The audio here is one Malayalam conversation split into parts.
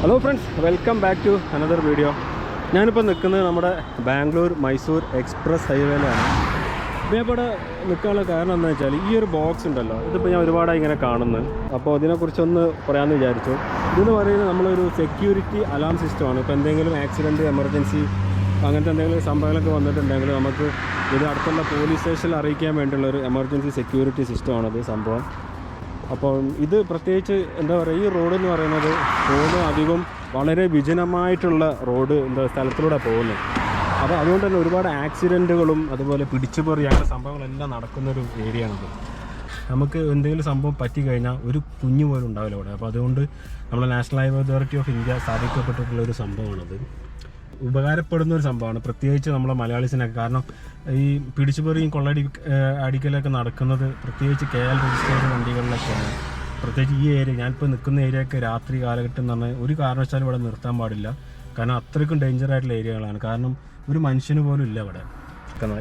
Hello friends, welcome back to another video. ഞാനിപ്പോൾ നിൽക്കുന്നത് നമ്മുടെ ബാംഗ്ലൂർ മൈസൂർ എക്സ്പ്രസ് ഹൈവേയിലാണ്. ഇപ്പോൾ ഇവിടെ നിൽക്കാനുള്ള കാരണം എന്താണെന്ന് വെച്ചാൽ ഈ ഒരു ബോക്സ് ഉണ്ടല്ലോ, ഇതിപ്പോൾ ഞാൻ ഒരുപാടായി ഇങ്ങനെ കാണുന്നത്. അപ്പോൾ അതിനെക്കുറിച്ചൊന്ന് പറയാമെന്ന് വിചാരിച്ചു. ഇതെന്ന് പറയുന്നത് നമ്മളൊരു സെക്യൂരിറ്റി അലാം സിസ്റ്റമാണ്. ഇപ്പോൾ എന്തെങ്കിലും ആക്സിഡൻറ്റ്, എമർജൻസി അങ്ങനത്തെ എന്തെങ്കിലും സംഭവങ്ങളൊക്കെ വന്നിട്ടുണ്ടെങ്കിൽ നമുക്ക് ഇത് അടുത്തുള്ള പോലീസ് സ്റ്റേഷനിൽ അറിയിക്കാൻ വേണ്ടിയുള്ളൊരു എമർജൻസി സെക്യൂരിറ്റി സിസ്റ്റമാണത് സംഭവം. അപ്പോൾ ഇത് പ്രത്യേകിച്ച് എന്താ പറയുക, ഈ റോഡ് എന്ന് പറയുന്നത് അധികം വളരെ വിജനമായിട്ടുള്ള സ്ഥലത്തിലൂടെ പോകുന്നത്. അപ്പോൾ അതുകൊണ്ട് തന്നെ ഒരുപാട് ആക്സിഡൻറ്റുകളും അതുപോലെ പിടിച്ചുപറി അങ്ങനെ സംഭവങ്ങളെല്ലാം നടക്കുന്നൊരു ഏരിയയാണത്. നമുക്ക് എന്തെങ്കിലും സംഭവം പറ്റിക്കഴിഞ്ഞാൽ ഒരു കുഞ്ഞു പോലും ഉണ്ടാവില്ല ഇവിടെ. അപ്പോൾ അതുകൊണ്ട് നമ്മളെ national highway authority of India സ്ഥാപിക്കപ്പെട്ടിട്ടുള്ളൊരു സംഭവമാണത്. ഉപകാരപ്പെടുന്ന ഒരു സംഭവമാണ്, പ്രത്യേകിച്ച് നമ്മളെ മലയാളീസിനൊക്കെ. കാരണം ഈ പിടിച്ചുപറിയും അടിക്കലൊക്കെ നടക്കുന്നത് പ്രത്യേകിച്ച് KL രജിസ്റ്റേർഡ് വണ്ടികളിലൊക്കെയാണ്. പ്രത്യേകിച്ച് ഈ ഏരിയ, ഞാനിപ്പോൾ നിൽക്കുന്ന ഏരിയയൊക്കെ രാത്രി കാലഘട്ടം എന്ന് പറഞ്ഞാൽ ഒരു കാരണവശാലും ഇവിടെ നിർത്താൻ പാടില്ല. കാരണം അത്രയ്ക്കും ഡേഞ്ചർ ആയിട്ടുള്ള ഏരിയകളാണ്. കാരണം ഒരു മനുഷ്യന് പോലും ഇല്ല ഇവിടെ.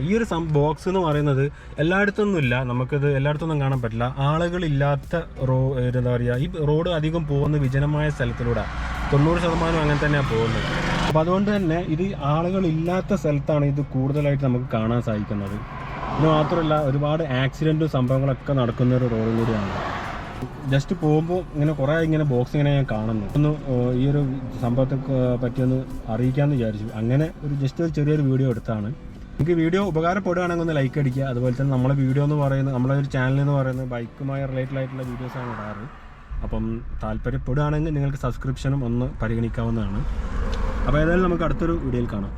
ഈ ഒരു ബോക്സ് എന്ന് പറയുന്നത് എല്ലായിടത്തൊന്നും ഇല്ല, നമുക്കിത് എല്ലായിടത്തൊന്നും കാണാൻ പറ്റില്ല. ആളുകളില്ലാത്ത എന്താ പറയുക, ഈ റോഡ് അധികം പോകുന്ന വിജനമായ സ്ഥലത്തിലൂടെ 90% അങ്ങനെ തന്നെയാണ് പോകുന്നത്. അപ്പോൾ അതുകൊണ്ട് തന്നെ ഇത് ആളുകളില്ലാത്ത സ്ഥലത്താണ് ഇത് കൂടുതലായിട്ട് നമുക്ക് കാണാൻ സാധിക്കുന്നത്. ഇത് മാത്രമല്ല, ഒരുപാട് ആക്സിഡൻറ്റും സംഭവങ്ങളൊക്കെ നടക്കുന്ന ഒരു റോഡും കൂടിയാണ്. ജസ്റ്റ് പോകുമ്പോൾ ഇങ്ങനെ ബോക്സ് ഇങ്ങനെ ഞാൻ കാണുന്നു. ഒന്ന് ഈ ഒരു സംഭവത്തെ പറ്റിയൊന്ന് അറിയിക്കാമെന്ന് വിചാരിച്ചു. അങ്ങനെ ജസ്റ്റ് ഒരു ചെറിയൊരു വീഡിയോ എടുത്താണ്. നിങ്ങൾക്ക് വീഡിയോ ഉപകാരപ്പെടുകയാണെങ്കിൽ ഒന്ന് ലൈക്ക് അടിക്കുക. അതുപോലെ തന്നെ നമ്മളെ വീഡിയോ എന്ന് പറയുന്നത്, നമ്മളെ ഒരു ചാനൽ എന്ന് പറയുന്നത് ബൈക്കുമായി റിലേറ്റഡ് ആയിട്ടുള്ള വീഡിയോസാണ് ഇടാറ്. അപ്പം താല്പര്യപ്പെടുകയാണെങ്കിൽ നിങ്ങൾക്ക് സബ്സ്ക്രിപ്ഷനും ഒന്ന് പരിഗണിക്കാവുന്നതാണ്. അപ്പോൾ ഏതായാലും നമുക്ക് അടുത്തൊരു വീഡിയോയിൽ കാണാം.